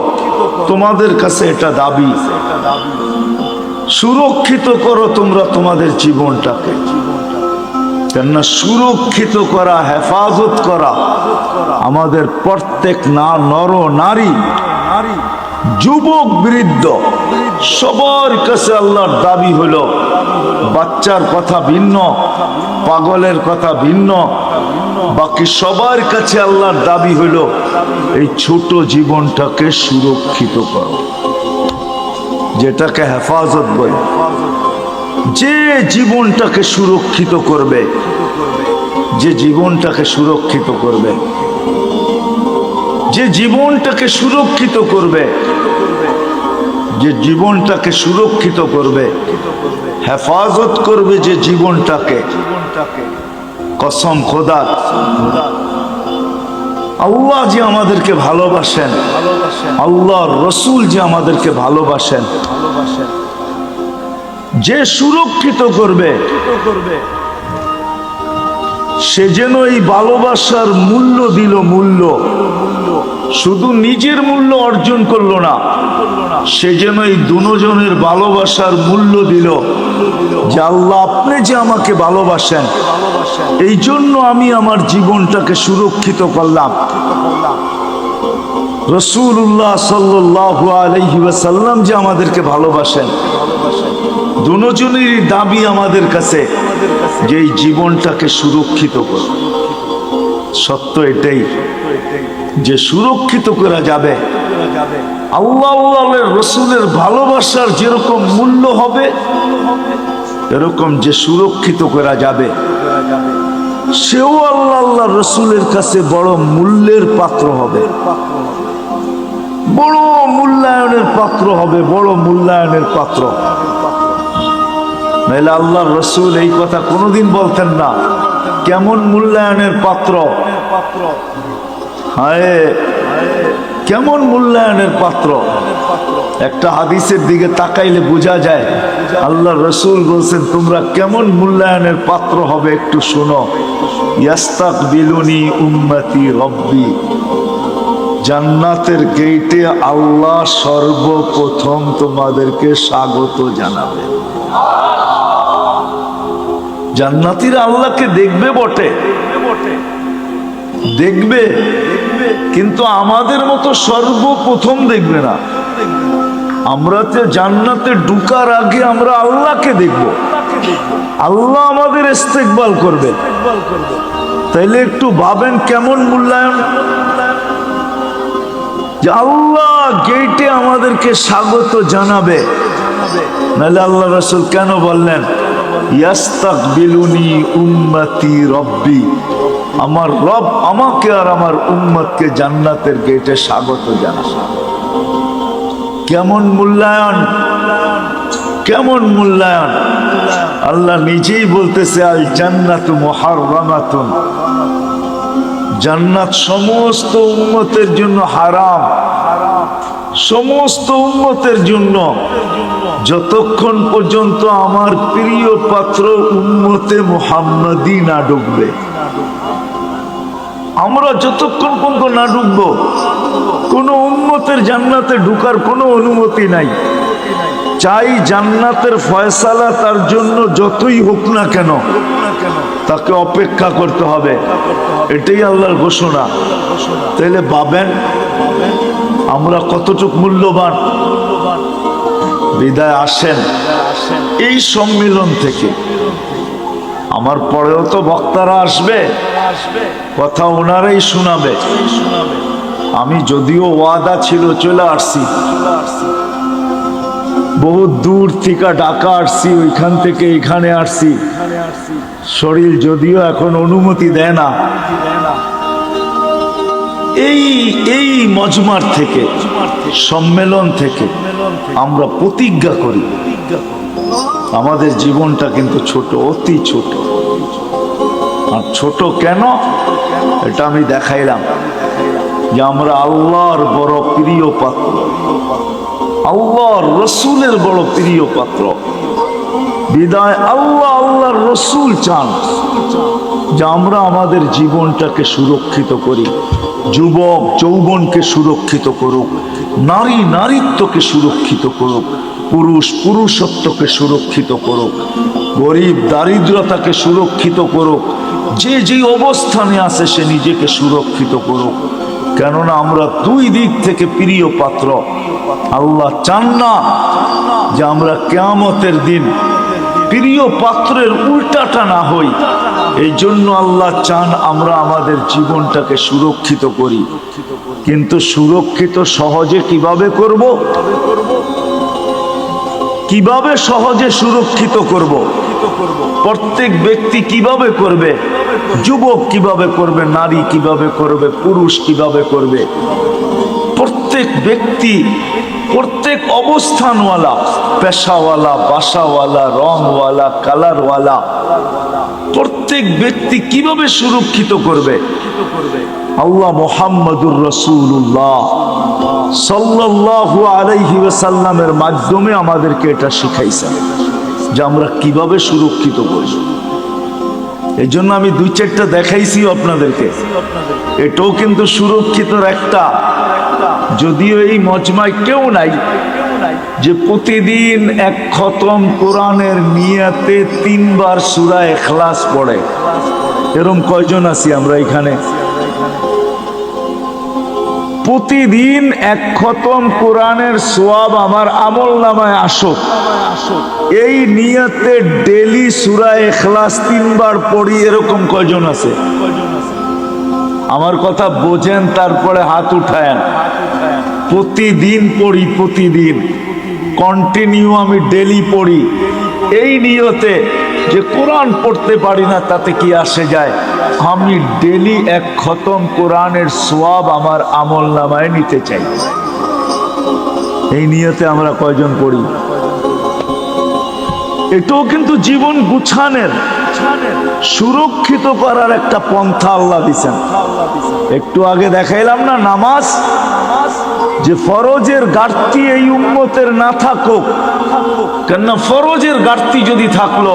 Speaker 1: তোমাদের কাছে এটা দাবি, সুরক্ষিত করো তোমরা তোমাদের জীবনটাকে। কেননা সুরক্ষিত করা, হেফাজত করা আমাদের প্রত্যেক নর নারী, যুবক বৃদ্ধ সবার কাছে আল্লাহর দাবি হলো। বাচ্চার কথা ভিন্ন, পাগলের কথা ভিন্ন, বাকি সবার কাছে আল্লাহর দাবি হলো এই ছোট জীবনটাকে সুরক্ষিত করো, যেটাকে হেফাজত বলে। যে জীবনটাকে সুরক্ষিত করবে, যে জীবনটাকে সুরক্ষিত করবে, যে জীবনটাকে সুরক্ষিত করবে, যে জীবনটাকে সুরক্ষিত করবে, হেফাজত করবে যে জীবনটাকে, কসম খোদার, আল্লাহ যে আমাদেরকে ভালোবাসেন, আল্লাহর রসুল যে আমাদেরকে ভালোবাসেন, যে সুরক্ষিত করবে সে যেন এই ভালোবাসার মূল্য দিল। মূল্য শুধু নিজের মূল্য অর্জন করলো না, সে যেন এই দুজনের ভালোবাসার মূল্য দিল যে আল্লাহ আপনি যে আমাকে ভালোবাসেন, এই জন্য আমি আমার জীবনটাকে সুরক্ষিত করলাম। রাসূলুল্লাহ সাল্লাল্লাহু আলাইহি ওয়াসাল্লাম যে আমাদেরকে ভালোবাসেন, দুজনেরই দাবি আমাদের কাছে যে এই জীবনটাকে সুরক্ষিত করো। সত্য এটাই যে সুরক্ষিত করা যাবে, আল্লাহ রসুলের ভালোবাসার যেরকম মূল্য হবে এরকম যে সুরক্ষিত করা যাবে সেও আল্লাহ রসুলের কাছে বড় মূল্যের পাত্র হবে, বড় মূল্যায়নের পাত্র হবে, বড় মূল্যায়নের পাত্র। নাহলে আল্লাহর রসুল এই কথা কোনোদিন বলতেন না, কেমন মূল্যায়নের পাত্র, হায় কেমন মূল্যায়নের পাত্র। একটা হাদিসের দিকে তাকাইলে বোঝা যায় আল্লাহর রসুল বলছেন তোমরা কেমন মূল্যায়নের পাত্র হবে একটু শোনো। ইয়াস্তাকবিলুনি উম্মতি রব্বি, জান্নাতের গেটে আল্লাহ সর্বপ্রথম তোমাদেরকে স্বাগত জানাবে। জান্নাতীরা আল্লাহকে দেখবে বটে, দেখবে, কিন্তু আমাদের মতো সর্বপ্রথম দেখবে না। আমরা তো জান্নাতে ঢুকার আগে আমরা আল্লাহকে দেখব, আল্লাহ আমাদের ইস্তেকবাল করবে। তাইলে একটু ভাবেন কেমন মূল্যায়ন, যে আল্লাহ গেটে আমাদেরকে স্বাগত জানাবে। নাহলে আল্লাহ রাসূল কেন বললেন ইয়াস্তাকবিলুনি উম্মতি রব্বি, আমার রব আমাকে আর আমার উম্মতকে জান্নাতের গেটে স্বাগত জানাবে। কেমন মূল্যায়ন, কেমন মূল্যায়ন। আল্লাহ নিজেই বলতেছে আল জান্নাতু মুহাররামাতুন, জান্নাত সমস্ত উম্মতের জন্য হারাম, সমস্ত উম্মতের জন্য, যতক্ষণ পর্যন্ত আমার প্রিয় পাত্র উম্মতে মুহাম্মাদি না ঢুকবে। আমরা যতক্ষণ পর্যন্ত না ঢুকবো, কোন উম্মতের জান্নাতে ঢুকার কোনো অনুমতি নাই। চাই জান্নাতের ফয়সালা তার জন্য যতই হোক না কেন, তাকে অপেক্ষা করতে হবে, এটাই আল্লাহর ঘোষণা। তাহলে ভাবেন আমরা কতটুক মূল্যবান। বিদায় আসেন এই সম্মেলন থেকে। আমার পরেও তো বক্তারা আসবে, কথা ওনারাই শোনাবে। আমি যদিও ওয়াদা ছিল চলে আসছি, বহু দূর থেকে ঢাকা আসছি, ওইখান থেকে এখানে আসছি। শরীর যদিও এখন অনুমতি দেয় না। এই মজমার থেকে, সম্মেলন থেকে আমরা প্রতিজ্ঞা করি, আমাদের জীবনটা কিন্তু ছোট, অতি ছোট। আর ছোট কেন এটা আমি দেখাইলাম, যে আমরা আল্লাহর বড় প্রিয় পাত্র, আল্লাহর রসুলের বড় প্রিয় পাত্র। বিদায় আল্লাহ আল্লাহর রসুল চান যে আমরা আমাদের জীবনটাকে সুরক্ষিত করি, যুবক যৌবনকে সুরক্ষিত করুক, নারী নারীত্বকে সুরক্ষিত করুক, পুরুষ পুরুষত্বকে সুরক্ষিত করুক, গরিব দারিদ্রতাকে সুরক্ষিত করুক, যে যে অবস্থানে আছে সে নিজেকে সুরক্ষিত করুক। কেননা আমরা দুই দিক থেকে প্রিয় পাত্র। আল্লাহ চান না যে আমরা কিয়ামতের দিন প্রিয় পাত্রের উল্টাটা না হই। এই জন্য আল্লাহ চান আমরা আমাদের জীবনটাকে সুরক্ষিত করি। কিন্তু সুরক্ষিত সহজে কিভাবে করব? কিভাবে সহজে সুরক্ষিত করব? প্রত্যেক ব্যক্তি কিভাবে করবে? যুবক কিভাবে করবে? নারী কিভাবে করবে? পুরুষ কিভাবে করবে? প্রত্যেক ব্যক্তি, প্রত্যেক অবস্থানওয়ালা, পেশাওয়ালা, বাসাওয়ালা, রংওয়ালা, কালারওয়ালা, প্রত্যেক ব্যক্তি কিভাবে সুরক্ষিত করবে? আল্লাহ মুহাম্মাদুর রাসূলুল্লাহ সাল্লাল্লাহু আলাইহি ওয়াসাল্লামের মাধ্যমে আমাদেরকে এটা শিখাইছেন যে আমরা কিভাবে সুরক্ষিত করব। এই জন্য আমি দুই চারটা দেখাইছি আপনাদেরকে। এটাও কিন্তু সুরক্ষিতর একটা। যদিও এই মজমায় কেউ নাই যে প্রতিদিন এক খতম কোরআনের নিয়াতে 3 বার সূরা ইখলাস পড়ে, এরকম কয়জন আছি আমরা এখানে? প্রতিদিন এক খতম কোরআনের সওয়াব আমার আমলনামায় আসুক, এই নিয়তে ডেলি সূরা ইখলাস 3 বার পড়ি, এরকম কয়জন আছে? আমার কথা বোঝেন, তারপরে হাত উঠায়েন। প্রতিদিন পড়ি, প্রতিদিন কন্টিনিউ আমি ডেলি পড়ি, এই নিয়তে যে কোরআন পড়তে পারি না তাতে কি আসে যায়, আমি ডেলি এক খতম কোরআনের সওয়াব আমার আমলনামায় নিতে চাই। এই নিয়তে আমরা কয়জন পড়ি? এটাও কিন্তু জীবন গুছানের, সুরক্ষিত করার একটা পন্থা আল্লাহ দিয়েছেন। একটু আগে দেখাইলাম না নামাজ, যে ফরজের ঘাটতি এই উম্মতের না থাকুক, কেননা ফরজের ঘাটতি যদি থাকলো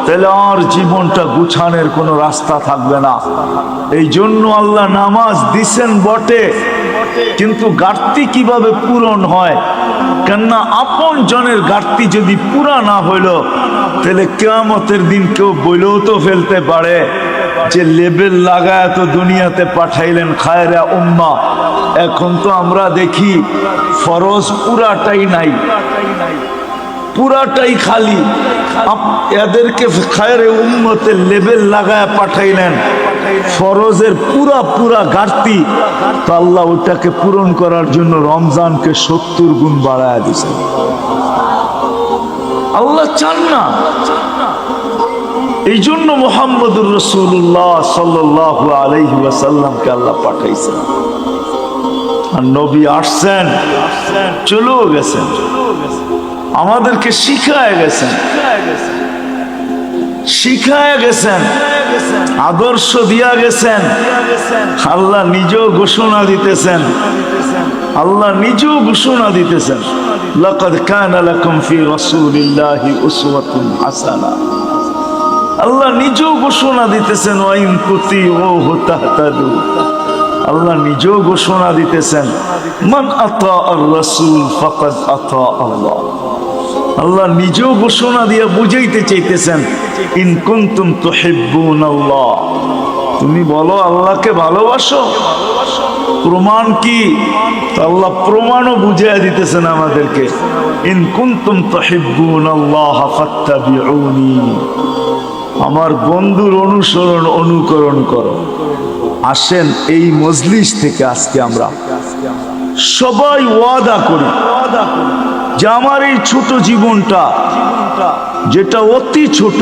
Speaker 1: তাহলে আর জীবনটা গুছানোর কোনো রাস্তা থাকবে না। এই জন্য আল্লাহ নামাজ দিছেন বটে, কিন্তু ঘাটতি কিভাবে পূরণ হয়? কেননা আপন জনের ঘাটতি যদি পুরা না হইল, তাহলে কিয়ামতের দিন কেউ বলেও তো ফেলতে পারে যে লেবেল লাগায় তো দুনিয়াতে পাঠাইলেন খায়রা উম্মা, এখন তো আমরা দেখি ফরজ পুরাটাই নাই, পুরাটাই খালি। এদেরকে খায়রে উম্মতের লেবেল লাগায় পাঠাইলেন, ফরজের পুরা পুরা ঘাটতি, তো আল্লাহ ওটাকে পূরণ করার জন্য রমজানকে 70 গুণ বাড়ায় দিয়েছে। আল্লাহ চান না, এই জন্য মুহাম্মদুর রাসূলুল্লাহ সাল্লাল্লাহু আলাইহি ওয়াসাল্লামকে আল্লাহ পাঠাইছেন। আর নবী আসছেন, চলেও গেছেন, আমাদেরকে শিখায় গেছেন, শিখায় গেছেন, আদর্শ দিয়া গেছেন। আল্লাহ নিজেও ঘোষণা দিতেছেন, আল্লাহ নিজেও ঘোষণা দিতেছেন, লাকাদ কানা লাকুম ফি রাসূলিল্লাহি উসওয়াতুন হাসানা। আল্লাহ নিজেও ঘোষণা দিতেছেন, ওয়া ইন তুতিউহু তাহতাদু। আল্লাহ নিজেও ঘোষণা দিতেছেন, মান আতা আর রাসূল ফাকাদ আতা আল্লাহ। আল্লাহ নিজেও ঘোষণা দিয়ে বুঝাইতে চাইতেছেন, ইন কুনতুম তুহিব্বুনাল্লাহ, তুমি বলো আল্লাহকে ভালোবাসো, প্রমাণ কি? আল্লাহ প্রমাণও বুঝিয়ে দিতেছেন আমাদেরকে, ইন কুনতুম তুহিব্বুনাল্লাহ ফাত্তাবিউনি, আমার বন্ধুর অনুসরণ অনুকরণ করো। আসেন এই মজলিস থেকে আজকে আমরা সবাই ওয়াদা করি যে আমার এই ছোট জীবনটা, যেটা অতি ছোট,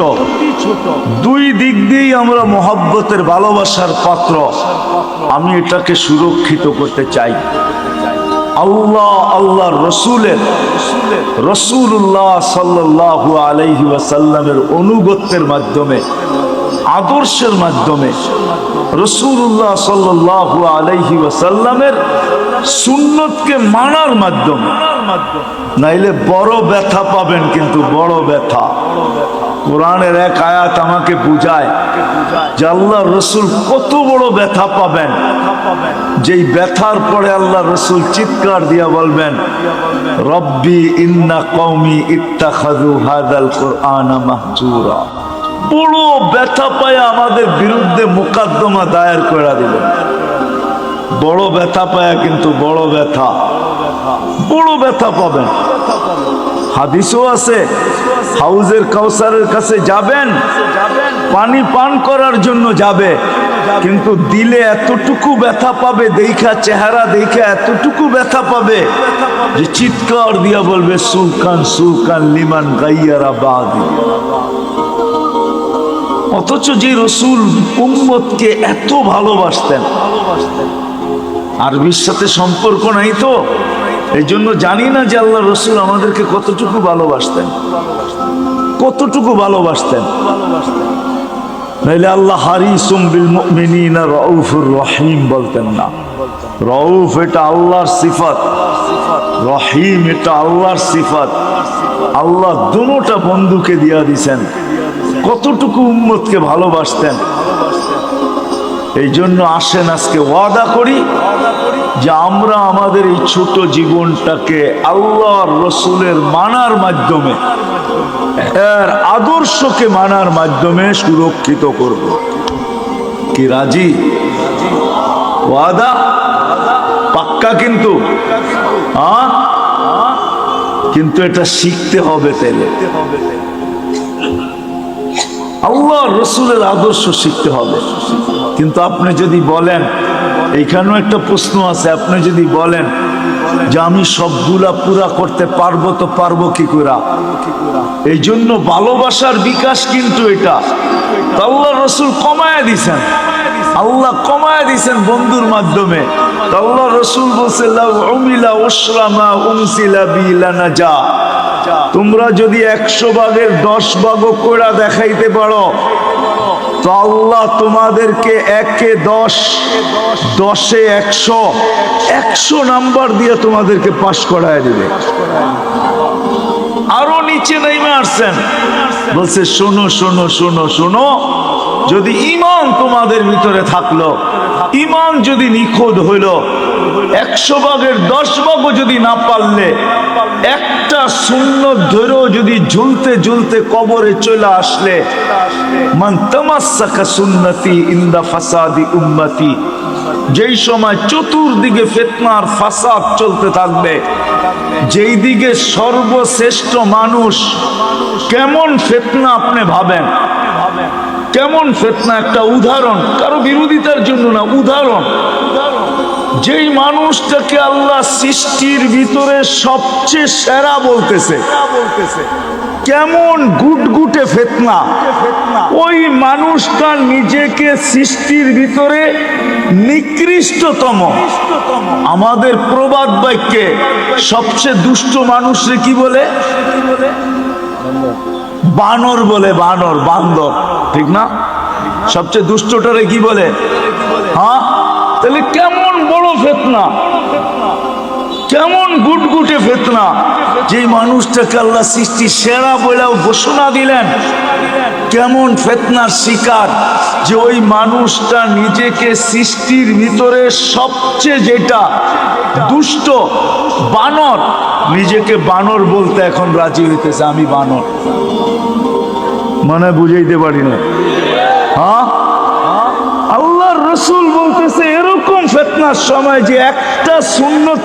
Speaker 1: দুই দিক দিয়েই আমরা মহব্বতের ভালোবাসার পাত্র, আমি এটাকে সুরক্ষিত করতে চাই। আল্লাহ আল্লাহর রসুলের, রাসূলুল্লাহ সাল্লাল্লাহু আলাইহি ওয়াসাল্লামের অনুগত্যের মাধ্যমে, আদর্শের মাধ্যমে, রাসূলুল্লাহ সাল্লাল্লাহু আলাইহি ওয়াসাল্লামের সুন্নতকে মানার মাধ্যমে, নাইলে বড় ব্যথা পাবেন, কিন্তু বড় ব্যথা। কোরআনের এক আয়াত আমাকে বুঝায় যে আল্লাহ রসুল কত বড় ব্যথা পাবেন, যেই ব্যথার পরে আল্লাহ রসুল চিৎকার দিয়া বলবেন, রব্বি ইন্না কওমি ইত্তাখাযু হাযাল কুরআনা মাহজুরা। বড় ব্যথা পায় আমাদের বিরুদ্ধে মোকদ্দমা দায়ের করে দিলেন, বড় ব্যথা পায়, কিন্তু বড় ব্যথা, বড় ব্যথা পাবেন। হাদিসও আছে, হাউজের কাউসারের কাছে যাবেন, পানি পান করার জন্য যাবে, কিন্তু দিলে এতটুকু ব্যথা পাবে, দেখা চেহারা দেখা এতটুকু ব্যথা পাবে যে চিৎকার দিয়া বলবে, সুলকান সুলকান লিমান গাইয়ারা বাদি। অথচ যে রসুল উম্মতকে এত ভালোবাসতেন, আরবির সাথে সম্পর্ক নাই তো, এই জন্য জানি না যে আল্লাহ রসুল আমাদেরকে কতটুকু ভালোবাসতেন, কতটুকু ভালোবাসতেন। নাইলে আল্লাহ হারিসুম বিল মুমিনিনা রাউফুর রহিম বলতেন না। রউফ এটা আল্লাহর সিফাত, রহিম এটা আল্লাহর সিফাত। আল্লাহ দুটোটা বন্ধুকে দিয়া দিছেন, কতটুকু উম্মতকে ভালোবাসতেন। এই জন্য আসেন আজকে ওয়াদা করি যে আমরা আমাদের এই ছোট জীবনটাকে আল্লাহর রসুলের মানার মাধ্যমে, এর আদর্শকে মানার মাধ্যমে সুরক্ষিত করব। কি রাজি? ওয়াদা পাক্কা? কিন্তু কিন্তু এটা শিখতে হবে, তাইলে আল্লাহর রসুলের আদর্শ শিখতে হবে। কিন্তু আপনি যদি বলেন, এইখানেও একটা প্রশ্ন আছে, আপনি যদি বলেন যে আমি সবগুলা পুরা করতে পারবো, তো পারবো কি করে? এই জন্য ভালোবাসার বিকাশ কিন্তু এটা আল্লাহ রসুল কমায় দিছেন, আল্লাহ কমায় দিছেন বন্ধুর মাধ্যমে। আল্লাহ রসুল বলছে, লাউ উমিলা উশরামা উনসিলা বিলানা যা, তোমরা যদি 100 ভাগের 10 ভাগও করে দেখাইতে পারো, তো আল্লাহ তোমাদেরকে 1-এ 10, 10-এ 100 নাম্বার দিয়ে তোমাদেরকে পাশ করায় দেবে। আরো নিচে নেমে আসছেন, বলছে শোনো শোনো শোনো শোনো, যদি ঈমান তোমাদের ভিতরে থাকলো, ইমান যদি নিখুঁত হইল, 100 ভাগের 10 ভাগও যদি না পারলে, একটা সুন্নত ধরেও যদি ঝুলতে ঝুলতে কবরে চলে আসলে, মান তামাসসাকা সুন্নতি ইনদা ফাসাদি উম্মতি, যেই সময় চতুর্দিকে ফিতনার ফাসাদ চলতে থাকবে, যেই দিকে সর্বশ্রেষ্ঠ মানুষ, কেমন ফিতনা আপনি ভাবেন, কেমন ফিতনা। একটা উদাহরণ, কারো বিরোধিতার জন্য না, উদাহরণ। যেই মানুষটাকে আল্লাহ সৃষ্টির ভিতরে সবচেয়ে সেরা বলতেছে, কেমন গুটগুটে ফিতনা, ওই মানুষটা নিজেকে সৃষ্টির ভিতরে নিকৃষ্টতম। আমাদের প্রবাদ বাক্যে সবচেয়ে দুষ্ট মানুষরে কি বলে? বানর বলে, বানর, বান্দর, ঠিক না? সবচেয়ে দুষ্টটারে কি বলে? হ্যাঁ, তাহলে কেমন বড় ফিতনা, কেমন গুটগুটে ফিতনা। যে মানুষটাকে আল্লাহ সৃষ্টি সেরা বলেও ঘোষণা দিলেন, কেমন ফিতনার শিকার, যে ওই মানুষটা নিজেকে সৃষ্টির ভিতরে সবচেয়ে যেটা দুষ্ট, বানর, নিজেকে বানর বলতে এখন রাজি হইতেছে, আমি বানর। মানে বুঝাইতে পারি না। হ্যাঁ, আল্লাহর রাসূল বলতেছে এরকম ফিতনার সময় যে একটা সুন্নত